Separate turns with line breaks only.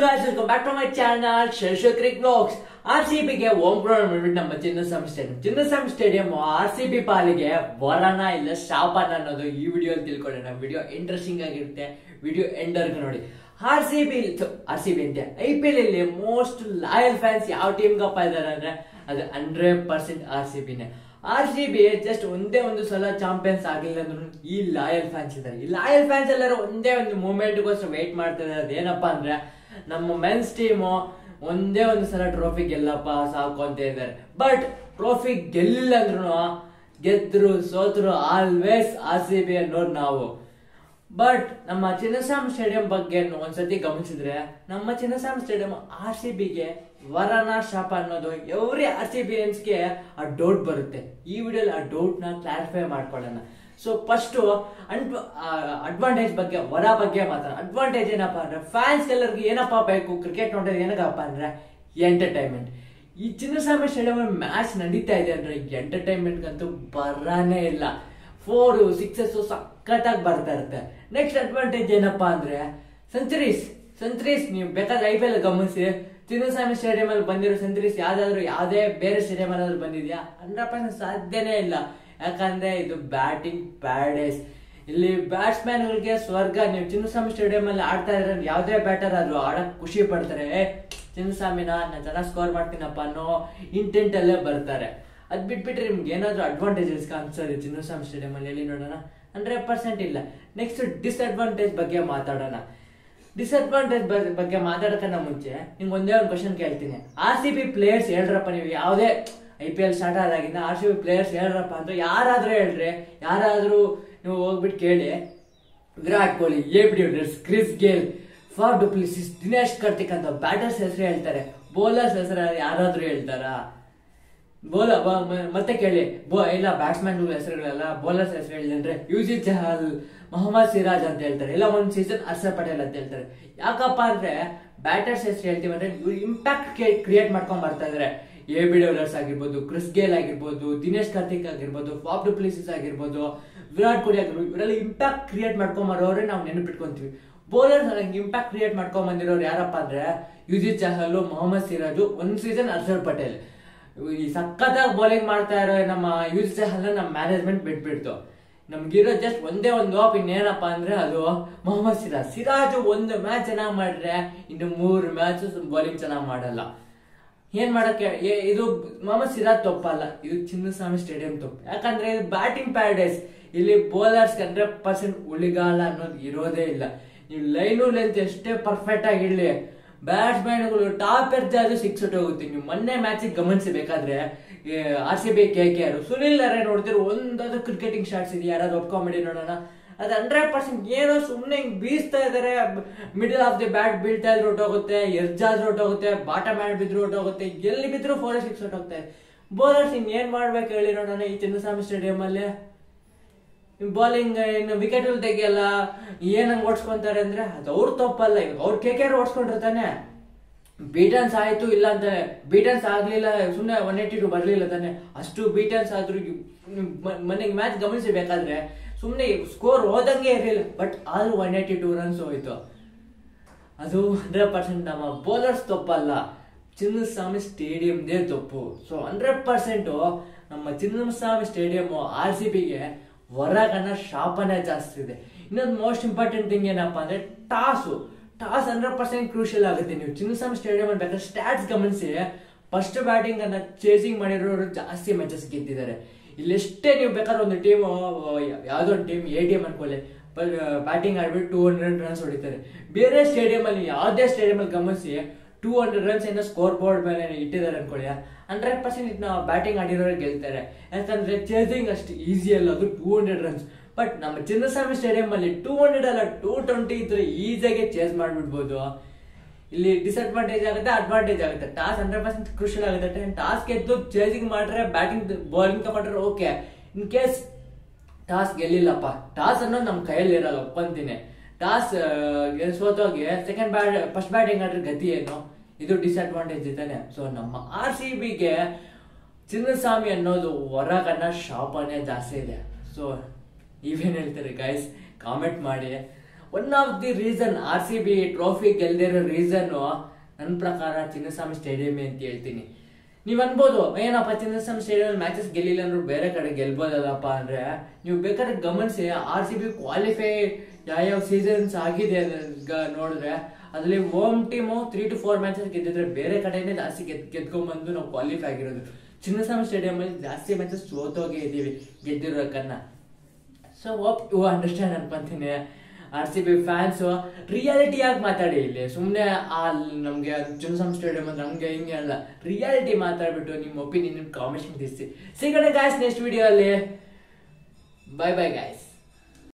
guys, welcome back to my channel Shashok Vlogs. RCBಗೆ home ground ಮಾಡ್ಬಿಟ್ಟು ನಮ್ಮ Chinnaswamy stadium RCB ಪಾಲಿಗೆ ವರನ ಇಲ್ಲ ಶಾಪನ ಅನ್ನೋದು ಈ ವಿಡಿಯೋಲಿ ತಿಳ್ಕೊಳ್ಳೋಣ. ವಿಡಿಯೋ ಇಂಟ್ರೆಸ್ಟಿಂಗ್ ಆಗಿರುತ್ತೆ, ವಿಡಿಯೋ ಎಂಡರ್ಗೆ ನೋಡಿ. RCB ಅಂತೆ IPL ಅಲ್ಲಿ ಮೋಸ್ಟ್ ಲಾಯಲ್ ಫ್ಯಾನ್ಸ್ ಯಾವ ಟೀಮ್ ಗಪ್ಪ ಇದಾರೆ ಅಂದ್ರೆ ಅದು 100% RCBನೇ. RCB ಜಸ್ಟ್ ಒಂದೇ ಒಂದು ಸಲ ಚಾಂಪಿಯನ್ಸ್ ಆಗಿಲ್ಲ ಅಂದ್ರೂ ಈ ಲಾಯಲ್ ಫ್ಯಾನ್ಸ್ ಇದ್ದಾರೆ. ಈ ಲಾಯಲ್ ಫ್ಯಾನ್ಸ್ ಎಲ್ಲರೂ ಒಂದೇ ಒಂದು ಮೂಮೆಂಟ್ಗೋಸ್ಕರ ವೇಟ್ ಮಾಡ್ತಾ ಇದ್ದಾರೆ. ಅದೇನಪ್ಪಾ ಅಂದ್ರೆ ನಮ್ಮ ಮೆನ್ಸ್ ಟೀಮು ಒಂದೇ ಒಂದು ಸಲ ಟ್ರೋಫಿ ಗೆಲ್ಲಪ್ಪ ಸಾಕು ಅಂತ ಇದ್ದಾರೆ. ಬಟ್ ಟ್ರೋಫಿ ಗೆಲ್ಲಿಲ್ಲ ಅಂದ್ರೂ ಗೆದ್ರು ಸೋತ್ರು ಆಲ್ವೇಸ್ RCB ಅನ್ನೋರು ನಾವು. ಬಟ್ ನಮ್ಮ ಚಿನ್ನಸ್ವಾಮಿ ಸ್ಟೇಡಿಯಂ ಬಗ್ಗೆ ಒಂದ್ಸತಿ ಗಮನಿಸಿದ್ರೆ ನಮ್ಮ ಚಿನ್ನಸ್ವಾಮಿ ಸ್ಟೇಡಿಯಂ RCBಗೆ ವರನ ಶಾಪ ಅನ್ನೋದು ಎವ್ರಿ RCBಯನ್ಸ್ಗೆ ಆ ಡೌಟ್ ಬರುತ್ತೆ. ಈ ವಿಡಿಯೋಲಿ ಆ ಡೌಟ್ ನ ಕ್ಲಾರಿಫೈ ಮಾಡ್ಕೊಳ್ಳೋಣ. ಸೊ ಫಸ್ಟ್ ಅಡ್ವಾಂಟೇಜ್ ಬಗ್ಗೆ, ವರ ಬಗ್ಗೆ ಮಾತಾಡೋಣ. ಅಡ್ವಾಂಟೇಜ್ ಏನಪ್ಪಾ ಅಂದ್ರೆ ಫ್ಯಾನ್ಸ್ ಎಲ್ಲರಿಗೂ ಏನಪ್ಪಾ ಬೇಕು, ಕ್ರಿಕೆಟ್ ನೋಡೋದು ಏನಕ್ಕಪ್ಪ ಅಂದ್ರೆ ಎಂಟರ್ಟೈನ್ಮೆಂಟ್. ಈ ಚಿನ್ನಸ್ವಾಮಿ ಸ್ಟೇಡಿಯಂ ಮ್ಯಾಚ್ ನಡೀತಾ ಇದೆ ಅಂದ್ರೆ ಎಂಟರ್ಟೈನ್ಮೆಂಟ್ ಅಂತೂ ಬರಾನೇ ಇಲ್ಲ. 4 6 ಸಖತ್ತಾಗಿ ಬರ್ತಾ ಇರುತ್ತೆ. ನೆಕ್ಸ್ಟ್ ಅಡ್ವಾಂಟೇಜ್ ಏನಪ್ಪಾ ಅಂದ್ರೆ ಸೆಂಚುರೀಸ್ ನೀವು ಬೇಕಾದ್ರೆ IPL ಗಮನಿಸಿ, ಚಿನ್ನಸ್ವಾಮಿ ಸ್ಟೇಡಿಯಂ ಅಲ್ಲಿ ಬಂದಿರೋ ಸೆಂಚುರೀಸ್ ಯಾವ್ದೇ ಬೇರೆ ಸ್ಟೇಡಿಯಂ ಅಲ್ಲಿ ಬಂದಿದ್ಯಾ 100% ಸಾಧ್ಯನೇ ಇಲ್ಲ. ಯಾಕಂದ್ರೆ ಇದು ಬ್ಯಾಟಿಂಗ್ ಪ್ಯಾರಡೈಸ್. ಇಲ್ಲಿ ಬ್ಯಾಟ್ಸ್ಮನ್ ಗಳಿಗೆ ಸ್ವರ್ಗ. ನೀವು ಚಿನ್ನಸ್ವಾಮಿ ಸ್ಟೇಡಿಯಂ ಅಲ್ಲಿ ಆಡ್ತಾ ಇದ್ರೆ ಯಾವ್ದೇ ಬ್ಯಾಟರ್ ಆದ್ರೂ ಆಡಕ್ ಖುಷಿ ಪಡ್ತಾರೆ. ಚಿನ್ನಸ್ವಾಮಿನ ನಾನು ಚೆನ್ನಾಗಿ ಸ್ಕೋರ್ ಮಾಡ್ತೀನಪ್ಪ ಅನ್ನೋ ಇಂಟೆಂಟ್ ಅಲ್ಲೇ ಬರ್ತಾರೆ. ಅದ್ ಬಿಟ್ಬಿಟ್ರೆ ನಿಮ್ಗೆ ಏನಾದ್ರು ಅಡ್ವಾಂಟೇಜಸ್ ಕಾಣಿಸ್ತದೆ ಚಿನ್ನಸ್ವಾಮಿ ಸ್ಟೇಡಿಯಂ ಅಲ್ಲಿ? ಎಲ್ಲಿ ನೋಡೋಣ? 100% ಇಲ್ಲ. ನೆಕ್ಸ್ಟ್ ಡಿಸ್ಅಡ್ವಾಂಟೇಜ್ ಬಗ್ಗೆ ಮಾತಾಡೋಣ. ಡಿಸ್ಅಡ್ವಾಂಟೇಜ್ ಬಗ್ಗೆ ಮಾತಾಡೋಕನ್ನ ಮುಂಚೆ ನಿಮ್ಗೆ ಒಂದೇ ಒಂದು ಕ್ವಶನ್ ಕೇಳ್ತೀನಿ. RCB ಪ್ಲೇಯರ್ಸ್ ಹೇಳ್ರಪ್ಪ, ನೀವು ಯಾವುದೇ IPL ಸ್ಟಾರ್ಟ್ ಆದಾಗಿಂದ RCB ಪ್ಲೇಯರ್ಸ್ ಹೇಳ್ರಪ್ಪ ಅಂತ ಯಾರಾದ್ರೂ ಹೇಳ್ರಿ. ಯಾರಾದ್ರೂ ನೀವು ಹೋಗ್ಬಿಟ್ಟು ಕೇಳಿ. Virat Kohli, AB de Villiers, Chris Gayle, Faf du Plessis, Dinesh Karthik ಅಂತ ಬ್ಯಾಟರ್ಸ್ ಹೆಸರು ಹೇಳ್ತಾರೆ. ಬೌಲರ್ಸ್ ಹೆಸರು ಯಾರಾದ್ರೂ ಹೇಳ್ತಾರಾ? ಮತ್ತೆ ಕೇಳಿ. ಇಲ್ಲ ಬ್ಯಾಟ್ಸ್ಮನ್ ಹೆಸರುಗಳೆಲ್ಲ ಬೌಲರ್ಸ್ ಹೆಸರು ಹೇಳಿದ್ರೆ ಯೂಸುಫ್ ಚಹಲ್, ಮೊಹಮ್ಮದ್ ಸಿರಾಜ್ ಅಂತ ಹೇಳ್ತಾರೆ. ಇಲ್ಲ ಒಂದ್ ಸೀಸನ್ ಹರ್ಷದ್ ಪಟೇಲ್ ಅಂತ ಹೇಳ್ತಾರೆ. ಯಾಕಪ್ಪ ಅಂದ್ರೆ ಬ್ಯಾಟರ್ಸ್ ಹೆಸರು ಹೇಳ್ತೀವಿ ಅಂದ್ರೆ ಇವ್ರು ಇಂಪ್ಯಾಕ್ಟ್ ಕ್ರಿಯೇಟ್ ಮಾಡ್ಕೊಂಡ್ ಬರ್ತಾ ಇದಾರೆ. AB de Villiers ಆಗಿರ್ಬೋದು, ಕ್ರಿಸ್ ಗೇಲ್ ಆಗಿರ್ಬೋದು, ದಿನೇಶ್ ಕಾರ್ತಿಕ್ ಆಗಿರ್ಬೋದು, ಫಾಫ್ ಡು ಪ್ಲೆಸಿಸ್ ಆಗಿರ್ಬೋದು, ವಿರಾಟ್ ಕೊಹ್ಲಿ ಆಗಿರ್ಬೋದು, ಇವರೆಲ್ಲ ಇಂಪ್ಯಾಕ್ಟ್ ಕ್ರಿಯೇಟ್ ಮಾಡ್ಕೊಂಡ್ ಬರೋರೆ ನಾವು ನೆನಪಿಟ್ಕೊಂತೀವಿ. ಬೌಲರ್ಸ್ ಇಂಪ್ಯಾಕ್ಟ್ ಕ್ರಿಯೇಟ್ ಮಾಡ್ಕೊಂಡ್ ಬಂದಿರೋರು ಯಾರಪ್ಪ ಅಂದ್ರೆ ಯೂಸುಫ್ ಚಹಲ್, ಮೊಹಮ್ಮದ್ ಸಿರಾಜು, ಒಂದ್ ಸೀಸನ್ ಹರ್ಷದ್ ಪಟೇಲ್. ಈ ಸಖತ್ತಾಗಿ ಬೌಲಿಂಗ್ ಮಾಡ್ತಾ ಇರೋ ನಮ್ಮ ಯೂಸುಫ್ ಚಹಲ್ ನಮ್ಮ ಮ್ಯಾನೇಜ್ಮೆಂಟ್ ಬಿಟ್ಬಿಡ್ತು. ನಮ್ಗಿರೋ ಜಸ್ಟ್ ಒಂದೇ ಒಂದು ಆಪಿನ್ ಏನಪ್ಪಾ ಅಂದ್ರೆ ಅದು ಮೊಹಮ್ಮದ್ ಸಿರಾಜು ಒಂದು ಮ್ಯಾಚ್ ಚೆನ್ನಾಗಿ ಮಾಡಿದ್ರೆ ಇನ್ನು 3 ಮ್ಯಾಚ್ ಬೌಲಿಂಗ್ ಚೆನ್ನಾಗಿ ಮಾಡಲ್ಲ. ಏನ್ ಮಾಡಕ್ಕೆ? ಇದು ಮೊಹಮ್ಮದ್ ಸಿರಾಜ್ ತಪ್ಪಲ್ಲ, ಇದು ಚಿನ್ನಸ್ವಾಮಿ ಸ್ಟೇಡಿಯಂ ತಪ್ಪು. ಯಾಕಂದ್ರೆ ಇದು ಬ್ಯಾಟಿಂಗ್ ಪ್ಯಾರಡೈಸ್. ಇಲ್ಲಿ ಬೌಲರ್ಸ್ 100% ಉಳಿಗಾಲ ಅನ್ನೋದು ಇರೋದೇ ಇಲ್ಲ. ನೀವು ಲೈನು ಲೆಂತ್ ಎಷ್ಟೇ ಪರ್ಫೆಕ್ಟ್ ಆಗಿ ಇರ್ಲಿ, ಬ್ಯಾಟ್ಸ್ಮನ್ಗಳು ಟಾಪ್ ಎರ್ಜ್ 6 ಹೋಗುತ್ತೆ. ನೀವು ಮೊನ್ನೆ ಮ್ಯಾಚ್ ಗಮನಿಸಬೇಕಾದ್ರೆ RCB KKR ಸುನಿಲ್ ನಾರಾಯಣ್ ನೋಡ್ತಿರೋ ಒಂದಾದ್ರು ಕ್ರಿಕೆಟಿಂಗ್ ಶಾಟ್ಸ್ ಇದೆ ಯಾರಾದ್ರು ಒಪ್ಕೊಂಬಿಡಿ ನೋಡೋಣ. ಅದು 100% ಏನೋ ಸುಮ್ಮನೆ ಹಿಂಗ್ ಬೀಸ್ತಾ ಇದಾರೆ. ಮಿಡಲ್ ಆಫ್ ದಿ ಬ್ಯಾಟ್ ಬೀಳ್ತಾ ಇದ್ರೆ ಹೊಟ್ಟೋಗುತ್ತೆ, ಎರ್ಜಾದ್ರೆ ಹೊಟ್ಟೋಗುತ್ತೆ, ಬಾಟಮ್ ಹ್ಯಾಂಡ್ ಬಿದ್ರು ಹೊಟ್ಟೋಗುತ್ತೆ, ಎಲ್ಲಿ ಬಿದ್ರು 4 6 ಹೊಟ್ಟೋಗ್ತಾರೆ. ಬೌಲರ್ಸ್ ಏನ್ ಮಾಡ್ಬೇಕು ಹೇಳಿ ನೋಡೋಣ ಈ ಚಿನ್ನಸ್ವಾಮಿ ಸ್ಟೇಡಿಯಂ ಅಲ್ಲಿ? ಬೌಲಿಂಗ್ ಇನ್ನು ವಿಕೆಟ್ ತೆಗಿಯಲ್ಲ, ಏನಂಗ್ ಓಡಿಸ್ಕೊಂತಾರೆ ಅಂದ್ರೆ ಅದು ಅವ್ರ ತಪ್ಪಲ್ಲ. ಅವ್ರ KKR ಓಡಿಸ್ಕೊಂಡಿರ್ತಾನೆ. ಬೀಟನ್ಸ್ ಆಯ್ತು ಇಲ್ಲ ಅಂತಾನೆ, ಬೀಟನ್ಸ್ ಆಗ್ಲಿಲ್ಲ ಸುಮ್ನೆ 182 ಬರ್ಲಿಲ್ಲ ತಾನೆ. ಅಷ್ಟು ಬೀಟನ್ಸ್ ಆದ್ರೂ ಮನೆಗೆ ಮ್ಯಾಚ್ ಗಮನಿಸಬೇಕಾದ್ರೆ ಸುಮ್ನೆ ಸ್ಕೋರ್ ಹೋದಂಗೆ ಇರಲಿಲ್ಲ. ಬಟ್ ಆದ್ರೂ 182 ರನ್ಸ್ ಹೋಯ್ತು. ಅದು 100% ನಮ್ಮ ಬೌಲರ್ಸ್ ತಪ್ಪಲ್ಲ, ಚಿನ್ನಸ್ವಾಮಿ ಸ್ಟೇಡಿಯಂದೇ ತಪ್ಪು. ಸೊ 100% ನಮ್ಮ ಚಿನ್ನಸ್ವಾಮಿ ಸ್ಟೇಡಿಯಂ RCBಗೆ ಹೊರಗನ ಶಾಪನೇ ಜಾಸ್ತಿ ಇದೆ. ಇನ್ನೊಂದು ಮೋಸ್ಟ್ ಇಂಪಾರ್ಟೆಂಟ್ ಥಿಂಗ್ ಏನಪ್ಪಾ ಅಂದ್ರೆ ಟಾಸ್ 100% ಕ್ರೂಷಿಯಲ್ ಆಗುತ್ತೆ. ನೀವು ಚಿನ್ನಸ್ವಾಮಿ ಸ್ಟೇಡಿಯಂ ಅಲ್ಲಿ ಬೇಕಾದ್ರೆ ಸ್ಟಾಟ್ಸ್ ಗಮನಿಸಿ, ಫಸ್ಟ್ ಬ್ಯಾಟಿಂಗ್ ಅನ್ನ ಚೇಸಿಂಗ್ ಮಾಡಿರೋರು ಜಾಸ್ತಿ ಮ್ಯಾಚಸ್ ಗೆದ್ದಿದ್ದಾರೆ. ಇಲ್ಲಿ ಎಷ್ಟೇ ನೀವು ಬೇಕಾದ್ರೆ ಒಂದು ಟೀಮ್, ಯಾವ್ದೋ ಒಂದು ಟೀಮ್ ATM ಅನ್ಕೊಳ್ಳಿ, ಬ್ಯಾಟಿಂಗ್ ಆಡ್ಬಿಟ್ಟು 200 ರನ್ಸ್ ಹೊಡಿತಾರೆ. ಬೇರೆ ಸ್ಟೇಡಿಯಂ ಅಲ್ಲಿ ಯಾವ್ದೇ ಸ್ಟೇಡಿಯಂ ಅಲ್ಲಿ ಗಮನಿಸಿ 200 ರನ್ಸ್ ಏನೋ ಸ್ಕೋರ್ ಬೋರ್ಡ್ ಮೇಲೆ ಇಟ್ಟಿದ್ದಾರೆ ಅನ್ಕೊಳ್ಳಿ, 100% ನಾವು ಬ್ಯಾಟಿಂಗ್ ಆಡಿರೋರು ಗೆಲ್ತಾರೆ. ಯಾಕಂದ್ರೆ ಚೇಸಿಂಗ್ ಅಷ್ಟು ಈಸಿ ಅಲ್ಲ, ಅದು 200 ರನ್ಸ್. ಬಟ್ ನಮ್ಮ ಚಿನ್ನಸ್ವಾಮಿ ಸ್ಟೇಡಿಯಂ ಅಲ್ಲಿ 200 ಅಲ್ಲ 220 ಇದ್ರೆ ಈಸಿಯಾಗಿ ಚೇಸ್ ಮಾಡ್ಬಿಡ್ಬೋದು. ಇಲ್ಲಿ ಡಿಸ್ಅಡ್ವಾಂಟೇಜ್ ಆಗುತ್ತೆ, ಅಡ್ವಾಂಟೇಜ್ ಆಗುತ್ತೆ. ಟಾಸ್ 100% ಕ್ರೂಷಿಯಲ್ ಆಗುತ್ತೆ. ಟಾಸ್ ಗೆದ್ದು ಚೇಸಿಂಗ್ ಮಾಡ್ರೆ, ಬ್ಯಾಟಿಂಗ್ ಬೌಲಿಂಗ್ ತಗೊಂಡ್ರೆ ಓಕೆ. ಇನ್ ಕೇಸ್ ಟಾಸ್ ಗೆಲ್ಲಿಲ್ಲಪ್ಪ, ಟಾಸ್ ಅನ್ನೋದು ನಮ್ ಕೈಯಲ್ಲಿ ಇರಲ್ಲ, ಒಪ್ಪಂತೀನಿ. ಟಾಸ್ ಸೋತೋಗಿ ಫಸ್ಟ್ ಬ್ಯಾಟಿಂಗ್ ಆಡ್ರೆ ಗತಿ ಏನು? ಇದು ಡಿಸ್ಅಡ್ವಾಂಟೇಜ್ ಇದ್ದಾನೆ. ಸೊ ನಮ್ಮ RCBಗೆ ಚಿನ್ನಸ್ವಾಮಿ ಅನ್ನೋದು ಹೊರಗನ್ನ ಶಾಪನೇ ಜಾಸ್ತಿ ಇದೆ. ಸೊ ನೀವೇನ್ ಹೇಳ್ತೀರಿ ಗೈಸ್? ಕಾಮೆಂಟ್ ಮಾಡಿ. One of the reason RCB trophy ಗೆಲ್ದಿರೋ ರೀಸನ್ನು ನನ್ನ ಪ್ರಕಾರ ಚಿನ್ನಸ್ವಾಮಿ ಸ್ಟೇಡಿಯಂ ಅಂತ ಹೇಳ್ತೀನಿ. ನೀವ್ ಅನ್ಬೋದು ಏನಪ್ಪ ಚಿನ್ನಸ್ವಾಮಿ ಸ್ಟೇಡಿಯಂ ಮ್ಯಾಚಸ್ ಗೆಲ್ಲಿಲ್ಲ ಅಂದ್ರೂ ಬೇರೆ ಕಡೆ ಗೆಲ್ಬೋದಲ್ಲಪ್ಪ ಅಂದ್ರೆ, ನೀವು ಬೇಕಾದ್ರೆ ಗಮನಿಸಿ RCB ಕ್ವಾಲಿಫೈ ಯಾವ ಸೀಸನ್ಸ್ ಆಗಿದೆ ನೋಡಿದ್ರೆ ಅದ್ರಲ್ಲಿ ಹೋಮ್ ಟೀಮು 3 to 4 ಮ್ಯಾಚಸ್ ಗೆದ್ದಿದ್ರೆ ಬೇರೆ ಕಡೆನೇ ಜಾಸ್ತಿ ಗೆದ್ಕೊಂಡ್ಬಂದು ನಾವು ಕ್ವಾಲಿಫೈ ಆಗಿರೋದು. ಚಿನ್ನಸ್ವಾಮಿ ಸ್ಟೇಡಿಯಂ ಅಲ್ಲಿ ಜಾಸ್ತಿ ಮ್ಯಾಚಸ್ ಸೋತೋಗಿ ಇದೀವಿ ಗೆದ್ದಿರೋಕನ್ನ. ಸೊ ಹೋಪ್ ಯು ಅಂಡರ್ಸ್ಟ್ಯಾಂಡ್ ಅನ್ಕೊಂತೀನಿ. RCB ಫ್ಯಾನ್ಸ್ ರಿಯಾಲಿಟಿಯಾಗಿ ಮಾತಾಡಿ, ಇಲ್ಲಿ ಸುಮ್ಮನೆ ನಮ್ಗೆ ಚಿನ್ನಸ್ವಾಮಿ ಸ್ಟೇಡಿಯಂ ಅಂದ್ರೆ ನಮ್ಗೆ ಹಿಂಗೆ ಅಲ್ಲ, ರಿಯಾಲಿಟಿ ಮಾತಾಡ್ಬಿಟ್ಟು ನಿಮ್ಮ ಒಪಿನಿಯನ್ ಕಾಮೆಂಟ್ ತಿಳಿಸಿ. ಸಿಗೋಣ ಗಾಯ್ಸ್ ನೆಕ್ಸ್ಟ್ ವಿಡಿಯೋ ಅಲ್ಲಿ. Bye bye guys.